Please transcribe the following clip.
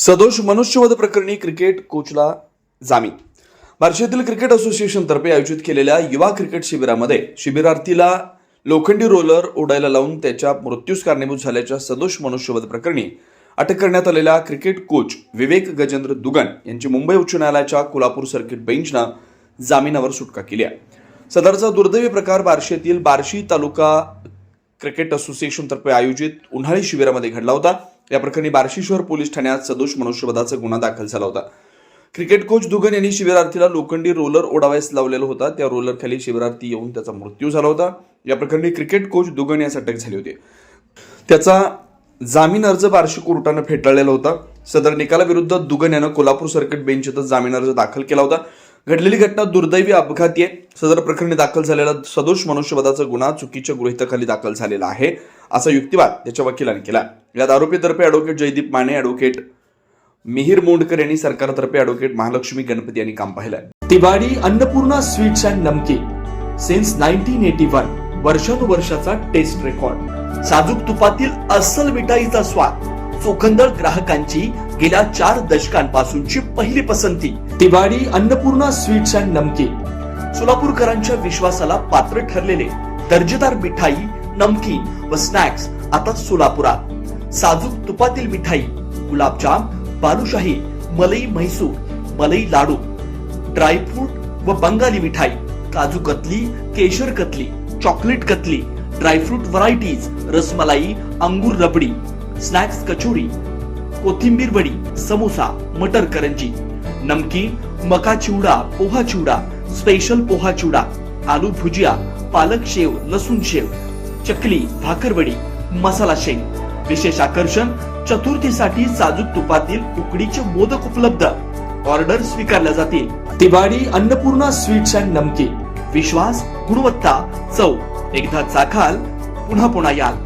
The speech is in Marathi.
सदोष मनुष्यवध प्रकरणी क्रिकेट कोचला जामीन. बार्शीतील क्रिकेट असोसिएशनतर्फे आयोजित केलेल्या युवा क्रिकेट शिबिरामध्ये शिबिरार्थीला लोखंडी रोलर ओढायला लावून त्याच्या मृत्यूस कारणीभूत झाल्याच्या सदोष मनुष्यवध प्रकरणी अटक करण्यात आलेल्या क्रिकेट कोच विवेक गजेंद्र दुगन यांची मुंबई उच्च न्यायालयाच्या कोल्हापूर सर्किट बेंचनं जामिनावर सुटका केली आहे. सदरचा दुर्दैवी प्रकार बार्शीतील बार्शी तालुका क्रिकेट असोसिएशनतर्फे आयोजित उन्हाळी शिबिरामध्ये घडला होता. या प्रकरणी बार्शी शहर पोलीस ठाण्यात सदोष मनुष्यवधाचा गुन्हा दाखल झाला होता. क्रिकेट कोच दुगन यांनी शिबिरार्थीला लोखंडी रोलर ओढावयास लावलेला होता. त्या रोलर खाली शिबिरार्थी येऊन त्याचा मृत्यू झाला होता. या प्रकरणी क्रिकेट कोच दुगन यास अटक झाली होती. त्याचा जामीन अर्ज बार्शी कोर्टानं फेटाळलेला होता. सदर निकालाविरुद्ध दुगन यानं कोल्हापूर सर्किट बेंच इथं जामीन अर्ज दाखल केला होता. घडलेली घटना दुर्दैवी अपघाती आहे. सदर प्रकरणी दाखल झालेला सदोष मनुष्यवधाचा गुन्हा चुकीच्या गृहीतखाली दाखल झालेला आहे असा युक्तिवाद त्याच्या वकिलांनी केला. यात आरोपीतर्फे ॲडव्होकेट जयदीप माने, ॲडव्होकेट मिहिर मोंडकर यांनी, सरकारतर्फे ॲडव्होकेट महालक्ष्मी गणपती यांनी काम पाहिलं. तिवारी अन्नपूर्णा स्वीट्स अँड नमकीन सिन्स 1981 वर्षानुवर्षाचा टेस्ट रेकॉर्ड. साजूक तुपातील अस्सल मिठाईचा स्वाद, चोखंदळ ग्राहकांची गेल्या 4 दशकांपासूनची पहिली पसंती. तिवारी अन्नपूर्णा स्वीट्स अँड नमकीन. सोलापूरकरांच्या विश्वासाला पात्र ठरलेले दर्जेदार मिठाई, नमकीन व स्नॅक्स आता सोलापुरात. साजूक तुपातील मिठाई, गुलाबजाम, बालुशाही, मलई म्हैसूर, मलई लाडू, ड्रायफ्रूट व बंगाली मिठाई, काजू कतली, केशर katli, chocolate katli, dry fruit varieties, rasmalai, अंगूर रबडी, स्नॅक्स कचोरी, कोथिंबीर वडी, समोसा, मटर करंजी, नमकीन, मका चिवडा, पोहा चिवडा, स्पेशल पोहा चिवडा, आलू भुजिया, पालक शेव, लसूण शेव, चकली, भाकरवडी, मसाला शेंग. विशेष आकर्षण, चतुर्थीसाठी साजूक तुपातील उकडीचे मोदक उपलब्ध. ऑर्डर स्वीकारल्या जातील. तिवारी अन्नपूर्णा स्वीट्स अँड नमकीन. विश्वास, गुणवत्ता, चव. एकदा चाखाल पुन्हा पुन्हा याल.